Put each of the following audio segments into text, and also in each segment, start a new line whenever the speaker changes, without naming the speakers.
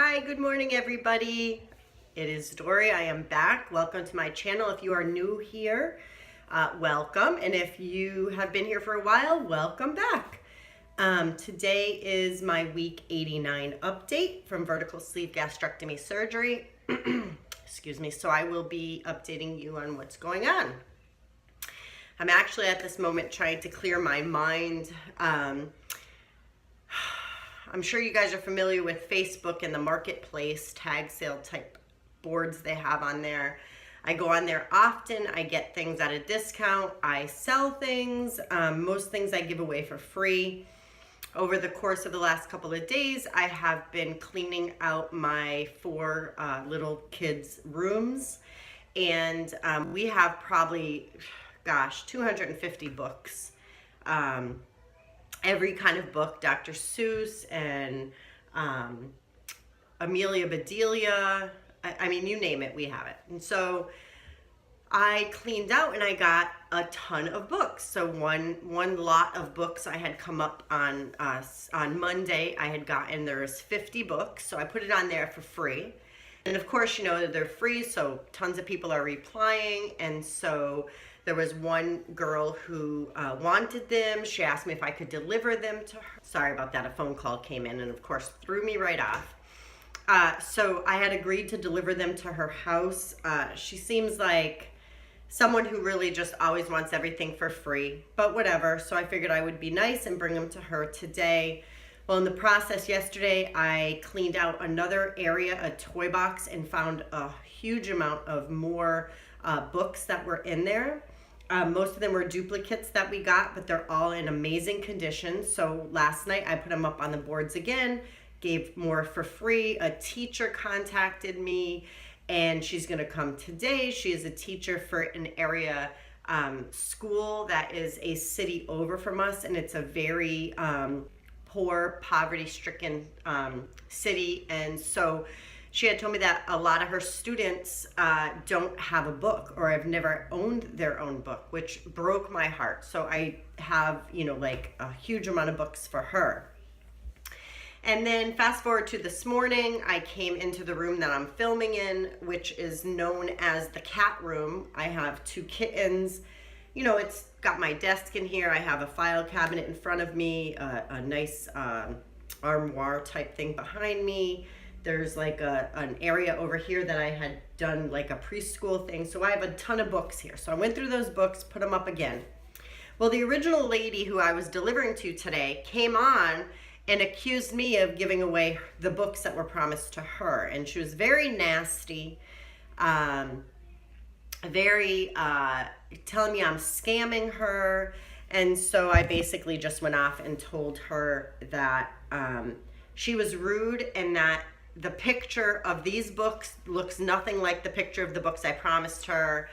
Hi, good morning everybody. It is Dory. I am back. Welcome to my channel. If you are new here, welcome. And if you have been here for a while, welcome back. Today is my week 89 update from vertical sleeve gastrectomy surgery. Excuse me. So I will be updating you on what's going on. I'm actually at this moment trying to clear my mind. I'm sure you guys are familiar with Facebook and the marketplace tag sale type boards they have on there. I go on there often. I get things at a discount. I sell things. Most things I give away for free. Over the course of the last couple of days, I have been cleaning out my 4 little kids' rooms. And we have probably, gosh, 250 books. Every kind of book, Dr. Seuss and Amelia Bedelia, I mean, you name it, we have it. And so I cleaned out and I got a ton of books. So one lot of books I had come up on Monday, I had gotten, there's 50 books. So I put it on there for free. And of course, you know, they're free, so tons of people are replying. And so there was one girl who wanted them. She asked me if I could deliver them to her. Sorry about that, a phone call came in and of course threw me right off. So I had agreed to deliver them to her house. She seems like someone who really just always wants everything for free, but whatever. So I figured I would be nice and bring them to her today. Well, in the process yesterday, I cleaned out another area, a toy box, and found a huge amount of more books that were in there. Most of them were duplicates that we got, but they're all in amazing condition. So last night I put them up on the boards again, gave more for free. A teacher contacted me and she's gonna come today. She is a teacher for an area school that is a city over from us, and it's a very poor, poverty-stricken city. And so she had told me that a lot of her students don't have a book or have never owned their own book, which broke my heart. So I have, you know, like a huge amount of books for her. And then fast forward to this morning, I came into the room that I'm filming in, which is known as the cat room. I have 2 kittens. You know, it's got my desk in here. I have a file cabinet in front of me, a nice armoire type thing behind me. There's like an area over here that I had done like a preschool thing. So I have a ton of books here. So I went through those books, put them up again. Well, the original lady who I was delivering to today came on and accused me of giving away the books that were promised to her. And she was very nasty, very telling me I'm scamming her. And so I basically just went off and told her that she was rude and that the picture of these books looks nothing like the picture of the books I promised her,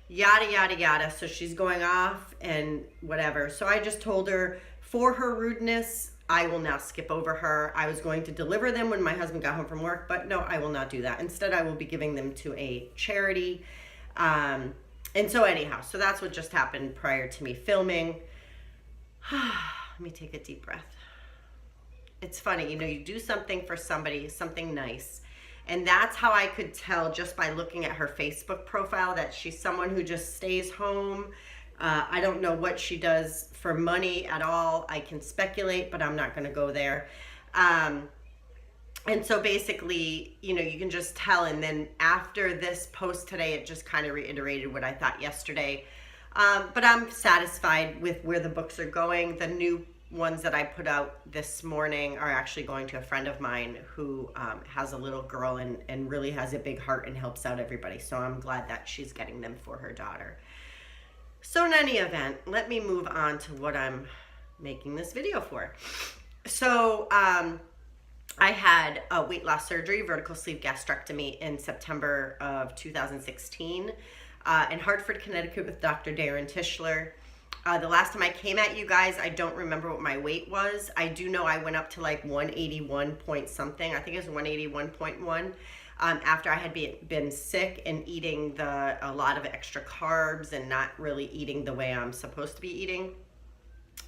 yada, yada, yada. So she's going off and whatever. So I just told her, for her rudeness, I will now skip over her. I was going to deliver them when my husband got home from work, but no, I will not do that. Instead, I will be giving them to a charity. And so anyhow, so that's what just happened prior to me filming. Let me take a deep breath. It's funny, you know, you do something for somebody, something nice. And that's how I could tell just by looking at her Facebook profile that she's someone who just stays home. I don't know what she does for money at all. I can speculate, but I'm not going to go there. And so basically, you know, you can just tell. And then after this post today, it just kind of reiterated what I thought yesterday. But I'm satisfied with where the books are going. The new ones that I put out this morning are actually going to a friend of mine who has a little girl and really has a big heart and helps out everybody. So I'm glad that she's getting them for her daughter. So in any event, let me move on to what I'm making this video for. So I had a weight loss surgery, vertical sleeve gastrectomy, in September of 2016 in Hartford, Connecticut with Dr. Darren Tischler. The last time I came at you guys, I don't remember what my weight was. I do know I went up to like 181 point something. I think it was 181.1 after I had been sick and eating a lot of extra carbs and not really eating the way I'm supposed to be eating.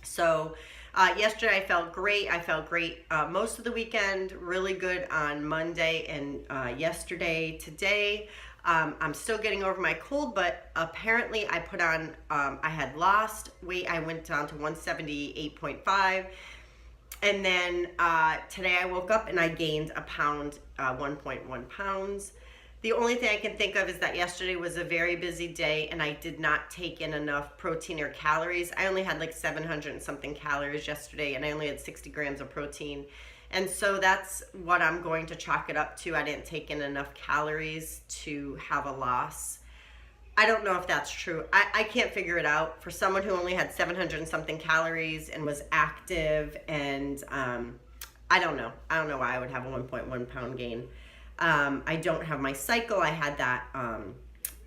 So Yesterday I felt great. I felt great most of the weekend, really good on Monday and yesterday. Today, I'm still getting over my cold, but apparently I put on, I had lost weight. I went down to 178.5. And then today I woke up and I gained a pound, 1.1 pounds. The only thing I can think of is that yesterday was a very busy day and I did not take in enough protein or calories. I only had like 700 and something calories yesterday and I only had 60 grams of protein. And so that's what I'm going to chalk it up to. I didn't take in enough calories to have a loss. I don't know if that's true. I can't figure it out. For someone who only had 700 and something calories and was active and I don't know. I don't know why I would have a 1.1 pound gain. I don't have my cycle. I had that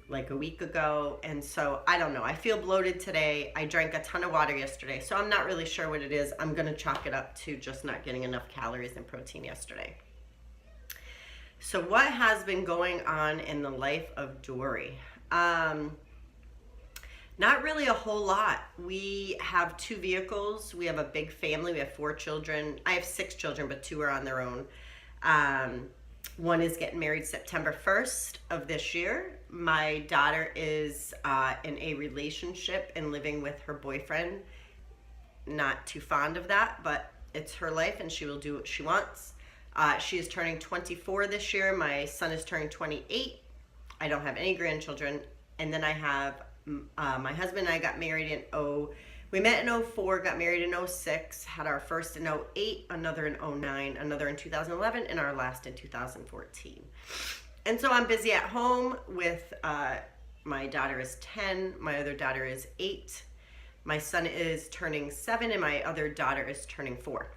like a week ago. And so I don't know. I feel bloated today. I drank a ton of water yesterday. So I'm not really sure what it is. I'm going to chalk it up to just not getting enough calories and protein yesterday. So what has been going on in the life of Dory? Not really a whole lot. We have 2 vehicles. We have a big family. We have 4 children. I have 6 children, but 2 are on their own. One is getting married September 1st of this year. My daughter is in a relationship and living with her boyfriend. Not too fond of that, but it's her life and she will do what she wants. She is turning 24 this year. My son is turning 28. I don't have any grandchildren. And then I have my husband and I got married in we met in 04, got married in 06, had our first in 08, another in 09, another in 2011, and our last in 2014. And so I'm busy at home with my daughter is 10, my other daughter is 8, my son is turning 7, and my other daughter is turning 4.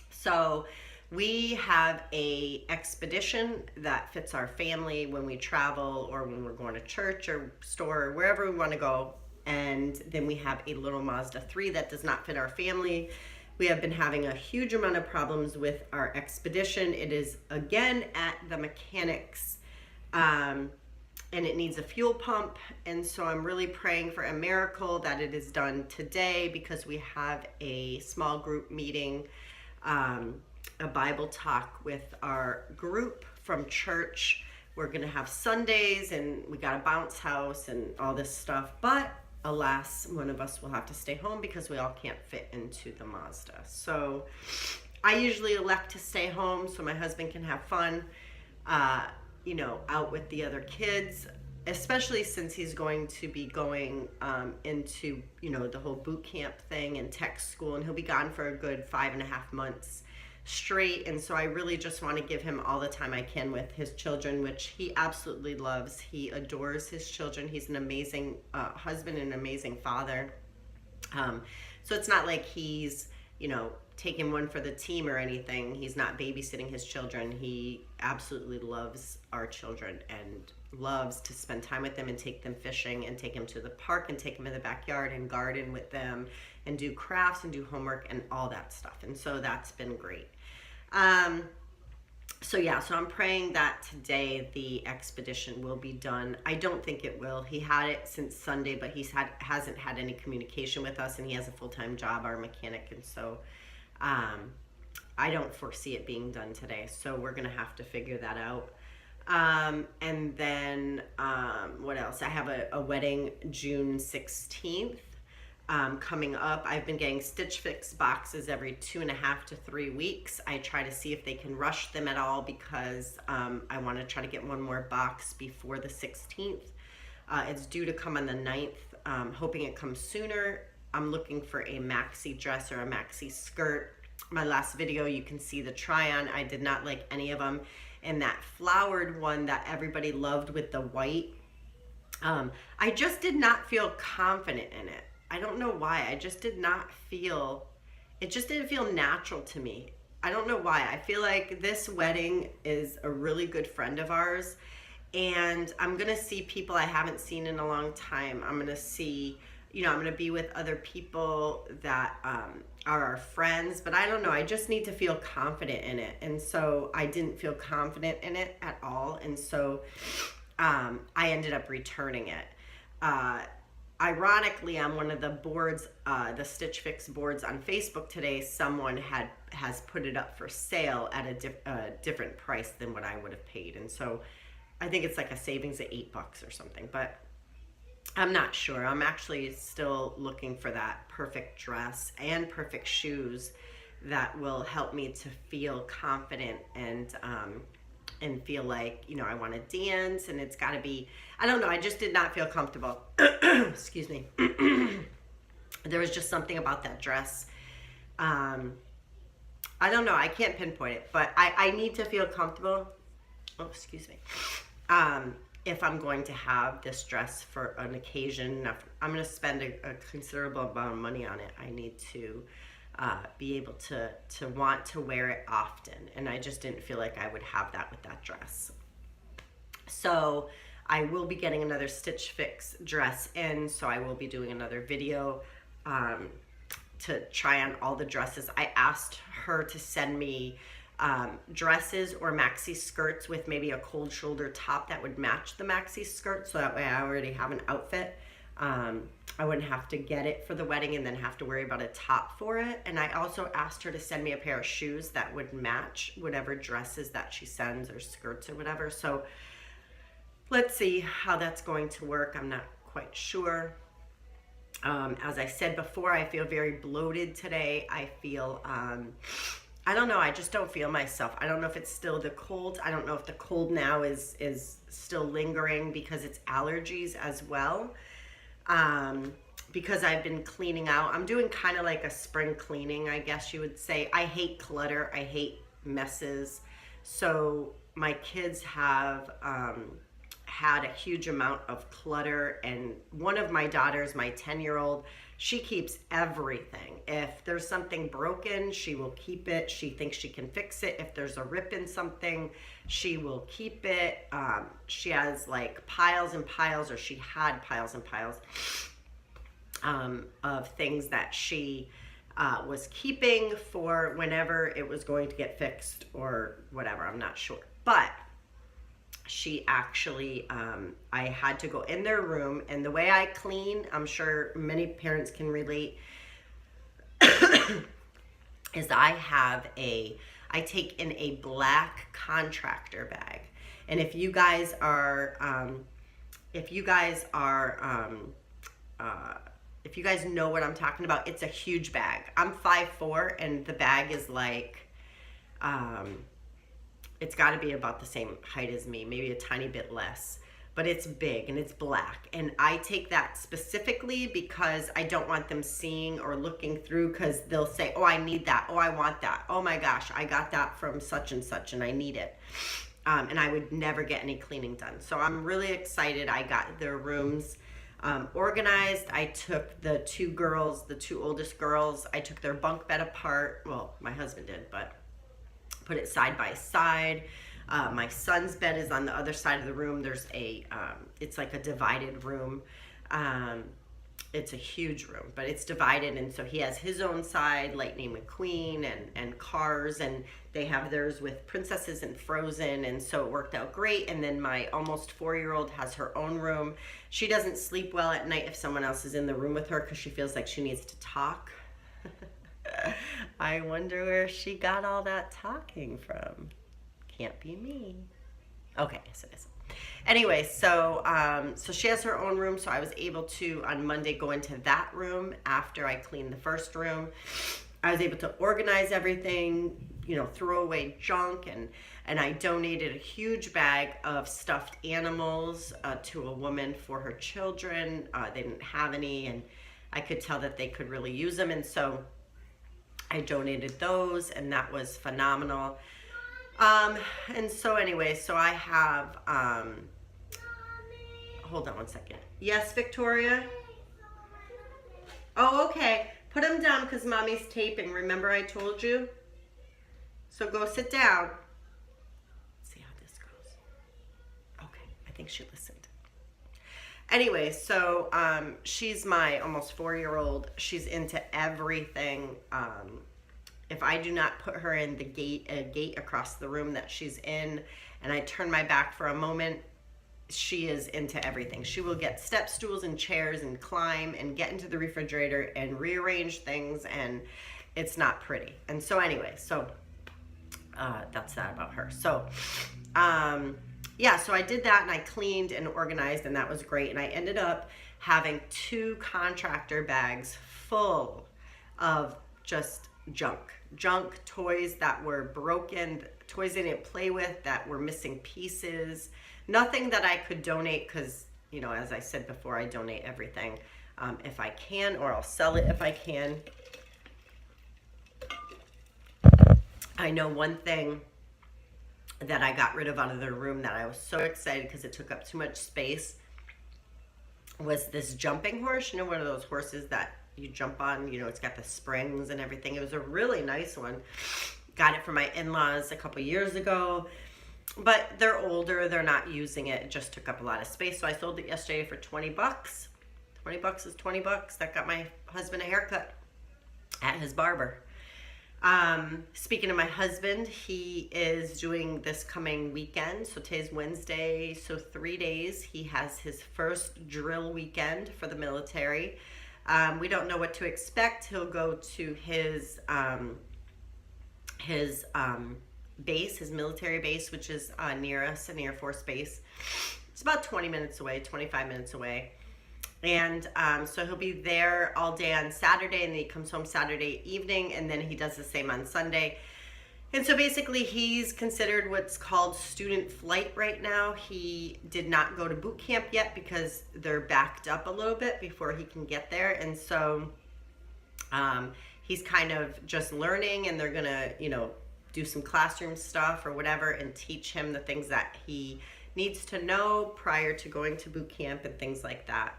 So we have a expedition that fits our family when we travel or when we're going to church or store or wherever we want to go. And then we have a little Mazda 3 that does not fit our family. We have been having a huge amount of problems with our expedition. It is again at the mechanics and it needs a fuel pump. And so I'm really praying for a miracle that it is done today because we have a small group meeting, a Bible talk with our group from church. We're gonna have Sundays and we got a bounce house and all this stuff, but alas, one of us will have to stay home because we all can't fit into the Mazda. So I usually elect to stay home so my husband can have fun, out with the other kids, especially since he's going to be going into, the whole boot camp thing and tech school, and he'll be gone for a good 5.5 months straight. And so I really just want to give him all the time I can with his children, which he absolutely loves. He adores his children. He's an amazing husband and an amazing father. So it's not like he's, taking one for the team or anything. He's not babysitting his children. He absolutely loves our children and loves to spend time with them and take them fishing and take them to the park and take them in the backyard and garden with them and do crafts and do homework and all that stuff. And so that's been great. So I'm praying that today the expedition will be done. I don't think it will. He had it since Sunday, but hasn't had any communication with us, and he has a full-time job, our mechanic, and so I don't foresee it being done today. So we're gonna have to figure that out. And then what else? I have a wedding June 16th. Coming up. I've been getting Stitch Fix boxes every 2.5 to 3 weeks. I try to see if they can rush them at all because I want to try to get one more box before the 16th. It's due to come on the 9th. Hoping it comes sooner. I'm looking for a maxi dress or a maxi skirt. My last video, you can see the try-on. I did not like any of them. And that flowered one that everybody loved with the white, I just did not feel confident in it. I don't know why. It just didn't feel natural to me. I don't know why. I feel like this wedding is a really good friend of ours, and I'm going to see people I haven't seen in a long time. I'm going to see, I'm going to be with other people that are our friends, but I don't know. I just need to feel confident in it. And so I didn't feel confident in it at all. And so I ended up returning it. ironically, on one of the boards, the Stitch Fix boards on Facebook today, someone has put it up for sale at a different price than what I would have paid. And so I think it's like a savings of $8 or something, but I'm not sure. I'm actually still looking for that perfect dress and perfect shoes that will help me to feel confident and feel like, you know, I want to dance, and it's got to be, I don't know, I just did not feel comfortable. Excuse me. There was just something about that dress. I don't know, I can't pinpoint it, but I need to feel comfortable. Oh, excuse me. If I'm going to have this dress for an occasion, if I'm going to spend a considerable amount of money on it, I need to be able to want to wear it often. And I just didn't feel like I would have that with that dress. So I will be getting another Stitch Fix dress in, so I will be doing another video to try on all the dresses. I asked her to send me dresses or maxi skirts with maybe a cold shoulder top that would match the maxi skirt, so that way I already have an outfit. I wouldn't have to get it for the wedding and then have to worry about a top for it. And I also asked her to send me a pair of shoes that would match whatever dresses that she sends, or skirts or whatever. So let's see how that's going to work. I'm not quite sure. As I said before, I feel very bloated today. I feel I don't know, I just don't feel myself. I don't know if it's still the cold. I don't know if the cold now is still lingering because it's allergies as well. Because I've been cleaning out. I'm doing kind of like a spring cleaning, I guess you would say. I hate clutter. I hate messes. So my kids have had a huge amount of clutter, and one of my daughters, my 10-year-old, she keeps everything. If there's something broken, she will keep it. She thinks she can fix it. If there's a rip in something, she will keep it. She has like piles and piles, or she had piles and piles of things that she was keeping for whenever it was going to get fixed or whatever. I'm not sure. But she actually, I had to go in their room, and the way I clean, I'm sure many parents can relate, is I take in a black contractor bag. And if you guys know what I'm talking about, it's a huge bag. I'm 5'4", and the bag is like, it's got to be about the same height as me, maybe a tiny bit less, but it's big and it's black. And I take that specifically because I don't want them seeing or looking through, because they'll say, oh, I need that. Oh, I want that. Oh my gosh, I got that from such and such and I need it. And I would never get any cleaning done. So I'm really excited. I got their rooms organized. I took the two oldest girls, I took their bunk bed apart. Well, my husband did, but put it side by side. My son's bed is on the other side of the room. There's it's like a divided room. It's a huge room, but it's divided, and so he has his own side, Lightning McQueen and Cars, and they have theirs with princesses and Frozen, and so it worked out great. And then my almost 4-year-old has her own room. She doesn't sleep well at night if someone else is in the room with her, because she feels like she needs to talk. I wonder where she got all that talking from. Can't be me. Okay, yes it is. Anyway, so she has her own room, so I was able to, on Monday, go into that room after I cleaned the first room. I was able to organize everything, throw away junk, and I donated a huge bag of stuffed animals to a woman for her children. They didn't have any, and I could tell that they could really use them, and so I donated those, and that was phenomenal. And so anyway, so I have, hold on one second. Yes, Victoria? Oh, okay. Put them down because mommy's taping. Remember I told you? So go sit down. Let's see how this goes. Okay, I think she listened. Anyway, so she's my almost 4-year-old. She's into everything. If I do not put her in a gate across the room that she's in, and I turn my back for a moment, she is into everything. She will get step stools and chairs and climb and get into the refrigerator and rearrange things, and it's not pretty. And so anyway, that's that about her. So yeah, so I did that, and I cleaned and organized, and that was great. And I ended up having 2 contractor bags full of just junk toys that were broken, toys I didn't play with, that were missing pieces. Nothing that I could donate, because, you know, as I said before, I donate everything if I can, or I'll sell it if I can. I know one thing that I got rid of out of the room that I was so excited because it took up too much space was this jumping horse. You know, one of those horses that you jump on, you know, it's got the springs and everything. It was a really nice one. Got it from my in-laws a couple years ago, but they're older, they're not using it. It just took up a lot of space. So I sold it yesterday for 20 bucks. 20 bucks is 20 bucks. That got my husband a haircut at his barber. Speaking of my husband, he is doing this coming weekend. So today's Wednesday, so 3 days. He has his first drill weekend for the military. We don't know what to expect. He'll go to his base, his military base, which is near us, an Air Force base. It's about 20 minutes away, 25 minutes away. And so he'll be there all day on Saturday, and then he comes home Saturday evening, and then he does the same on Sunday. And so basically he's considered what's called student flight right now. He did not go to boot camp yet because they're backed up a little bit before he can get there. And so he's kind of just learning, and they're gonna, you know, do some classroom stuff or whatever and teach him the things that he needs to know prior to going to boot camp and things like that.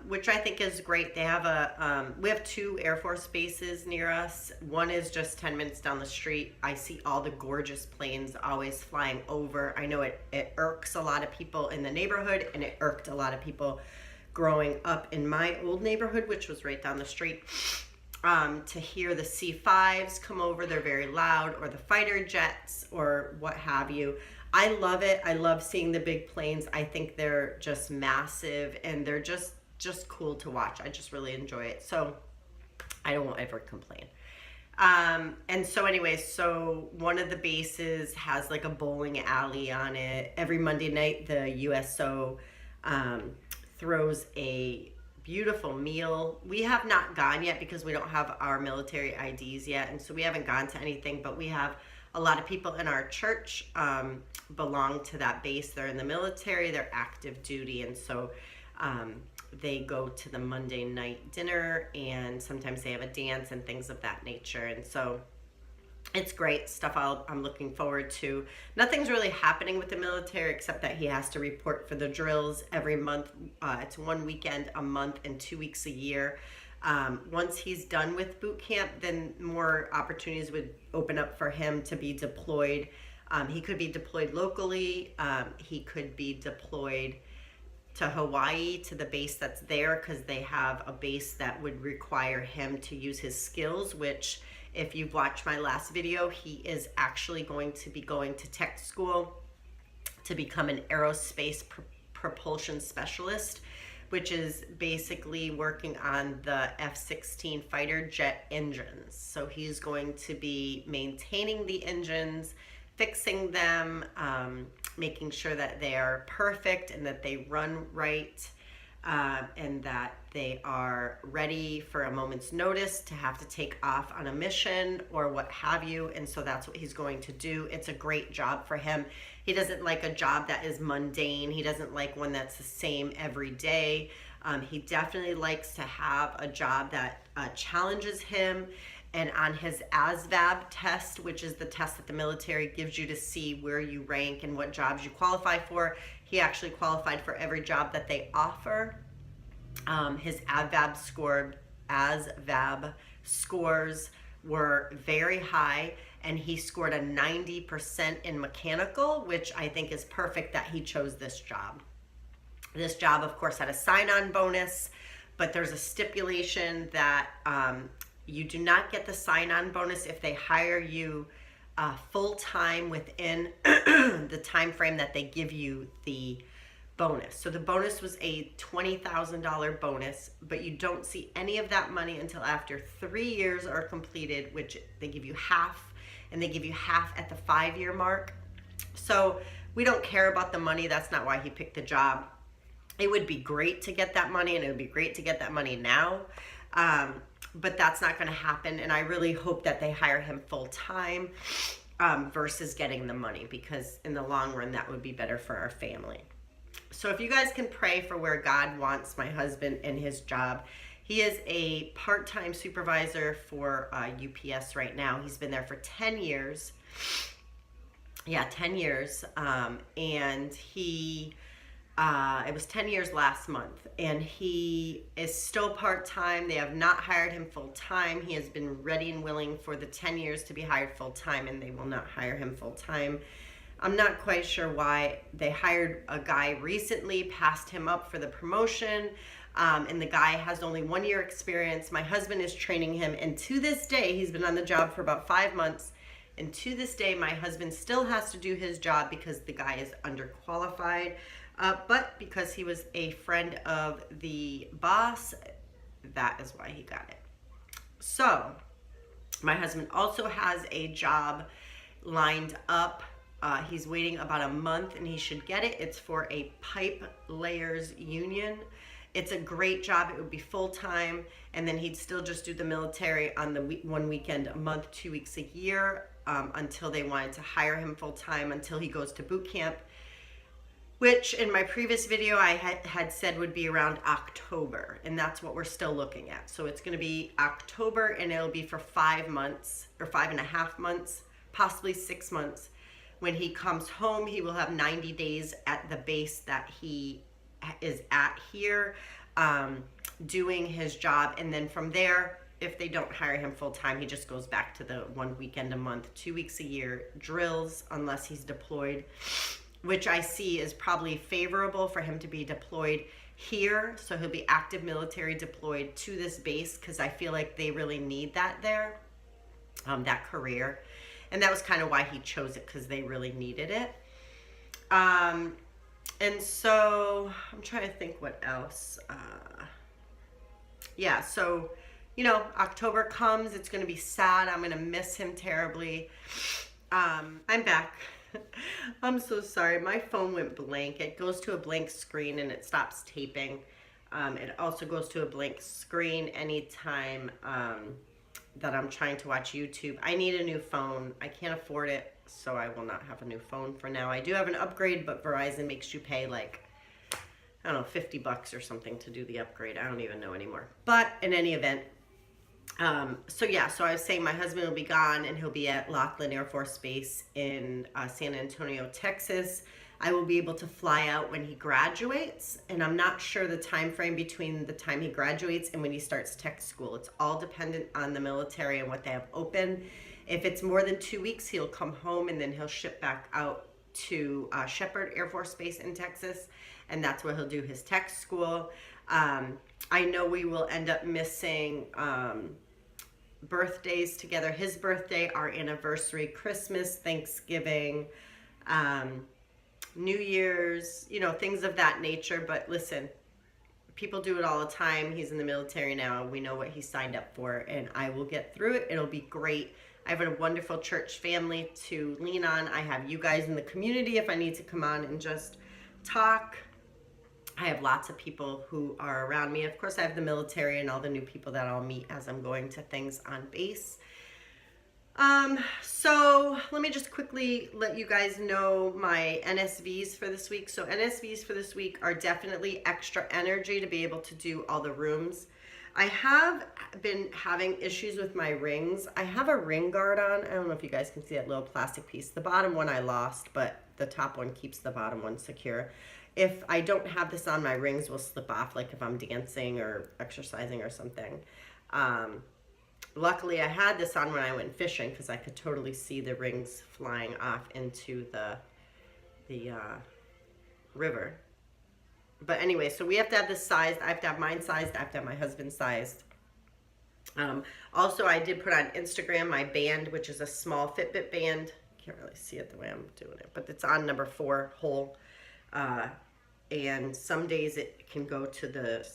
Which I think is great. They have we have 2 Air Force bases near us. One is just 10 minutes down the street. I see all the gorgeous planes always flying over. I know it irks a lot of people in the neighborhood, and it irked a lot of people growing up in my old neighborhood, which was right down the street. To hear the C-5s come over, they're very loud, or the fighter jets, or what have you. I love it. I love seeing the big planes. I think they're just massive, and they're just cool to watch. I just really enjoy it. So I don't ever complain. And so anyway, so one of the bases has like a bowling alley on it. Every Monday night, the USO throws a beautiful meal. We have not gone yet because we don't have our military IDs yet, and so we haven't gone to anything, but we have a lot of people in our church belong to that base. They're in the military, they're active duty, and so they go to the Monday night dinner, and sometimes they have a dance and things of that nature. And so it's great stuff. I'm looking forward to. Nothing's really happening with the military except that he has to report for the drills every month. It's 1 weekend a month and 2 weeks a year. Once he's done with boot camp, then more opportunities would open up for him to be deployed. He could be deployed locally. He could be deployed to Hawaii, to the base that's there, because they have a base that would require him to use his skills, which, if you've watched my last video, he is actually going to be going to tech school to become an aerospace propulsion specialist, which is basically working on the F-16 fighter jet engines. So he's going to be maintaining the engines, fixing them, making sure that they are perfect and that they run right, and that they are ready for a moment's notice to have to take off on a mission or what have you. And so that's what he's going to do. It's a great job for him. He doesn't like a job that is mundane. He doesn't like one that's the same every day. He definitely likes to have a job that challenges him. And on his ASVAB test, which is the test that the military gives you to see where you rank and what jobs you qualify for, he actually qualified for every job that they offer. His ASVAB scores were very high, and he scored a 90% in mechanical, which I think is perfect that he chose this job. This job, of course, had a sign-on bonus, but there's a stipulation that you do not get the sign-on bonus if they hire you full-time within the time frame that they give you the bonus. So the bonus was a $20,000 bonus, but you don't see any of that money until after 3 years are completed, which they give you half, and they give you half at the 5-year mark. So we don't care about the money. That's not why he picked the job. It would be great to get that money, and it would be great to get that money now. But that's not going to happen. And I really hope that they hire him full time versus getting the money, because in the long run, that would be better for our family. So if you guys can pray for where God wants my husband and his job. He is a part-time supervisor for UPS right now. He's been there for 10 years. Yeah, 10 years. And he, it was 10 years last month. And he is still part-time. They have not hired him full-time. He has been ready and willing for the 10 years to be hired full-time, and they will not hire him full-time. I'm not quite sure why. They hired a guy recently, passed him up for the promotion, and the guy has only 1 year experience. My husband is training him, and to this day, he's been on the job for about 5 months, and to this day, my husband still has to do his job because the guy is underqualified, but because he was a friend of the boss, that is why he got it. So, my husband also has a job lined up. He's waiting about a month and he should get it. It's for a pipe layers union. It's a great job. It would be full-time, and then he'd still just do the military on the one weekend a month, 2 weeks a year, until they wanted to hire him full-time, until he goes to boot camp, which in my previous video I had said would be around October, and that's what we're still looking at. So it's going to be October, and it'll be for 5 months or 5.5 months, possibly 6 months. When he comes home, he will have 90 days at the base that he is at here, doing his job. And then from there, if they don't hire him full time, he just goes back to the 1 weekend a month, 2 weeks a year drills, unless he's deployed, which I see is probably favorable for him to be deployed here. So he'll be active military deployed to this base, because I feel like they really need that there, that career. And that was kind of why he chose it, because they really needed it. And so I'm trying to think what else. Yeah, so, you know, October comes. It's going to be sad. I'm going to miss him terribly. I'm back. I'm so sorry. My phone went blank. It goes to a blank screen and it stops taping. It also goes to a blank screen anytime that I'm trying to watch YouTube. I need a new phone. I can't afford it, so I will not have a new phone for now. I do have an upgrade, but Verizon makes you pay like, I don't know, $50 or something to do the upgrade. I don't even know anymore. But in any event, so yeah, so I was saying my husband will be gone, and he'll be at Laughlin Air Force Base in San Antonio, Texas. I will be able to fly out when he graduates, and I'm not sure the time frame between the time he graduates and when he starts tech school. It's all dependent on the military and what they have open. If it's more than 2 weeks, he'll come home, and then he'll ship back out to Shepherd Air Force Base in Texas, and that's where he'll do his tech school. I know we will end up missing birthdays together. His birthday, our anniversary, Christmas, Thanksgiving, New Year's, you know, things of that nature. But listen, people do it all the time. He's in the military now. We know what he signed up for, and I will get through it. It'll be great. I have a wonderful church family to lean on. I have you guys in the community if I need to come on and just talk. I have lots of people who are around me. Of course, I have the military and all the new people that I'll meet as I'm going to things on base. So let me just quickly let you guys know my NSVs for this week. So NSVs for this week are definitely extra energy to be able to do all the rooms. I have been having issues with my rings. I have a ring guard on. I don't know if you guys can see that little plastic piece. The bottom one I lost, but the top one keeps the bottom one secure. If I don't have this on, my rings will slip off, like if I'm dancing or exercising or something. Luckily, I had this on when I went fishing, because I could totally see the rings flying off into the river. But anyway, so we have to have this sized. I have to have mine sized. I have to have my husband's sized. Also, I did put on Instagram my band, which is a small Fitbit band. Can't really see it the way I'm doing it, but it's on number 4 hole. and some days it can go to the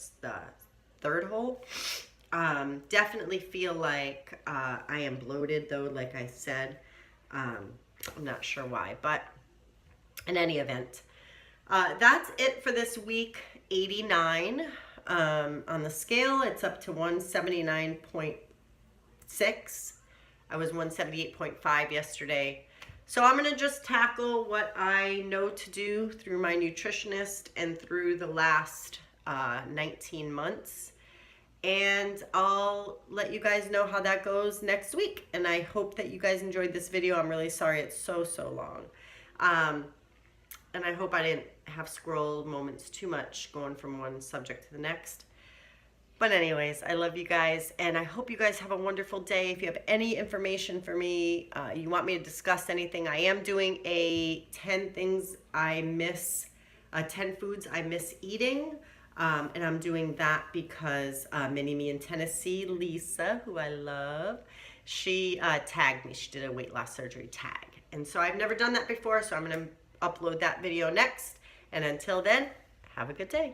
third hole. Definitely feel like I am bloated though, like I said. I'm not sure why, but in any event, that's it for this week 89. On the scale, it's up to 179.6. I was 178.5 yesterday. So I'm going to just tackle what I know to do through my nutritionist and through the last 19 months. And I'll let you guys know how that goes next week. And I hope that you guys enjoyed this video. I'm really sorry it's so long. And I hope I didn't have scroll moments too much going from one subject to the next. But anyways, I love you guys, and I hope you guys have a wonderful day. If you have any information for me, you want me to discuss anything, I am doing a 10 things I miss, 10 foods I miss eating. And I'm doing that because Mini-Me in Tennessee, Lisa, who I love, she tagged me. She did a weight loss surgery tag. And so I've never done that before, so I'm going to upload that video next. And until then, have a good day.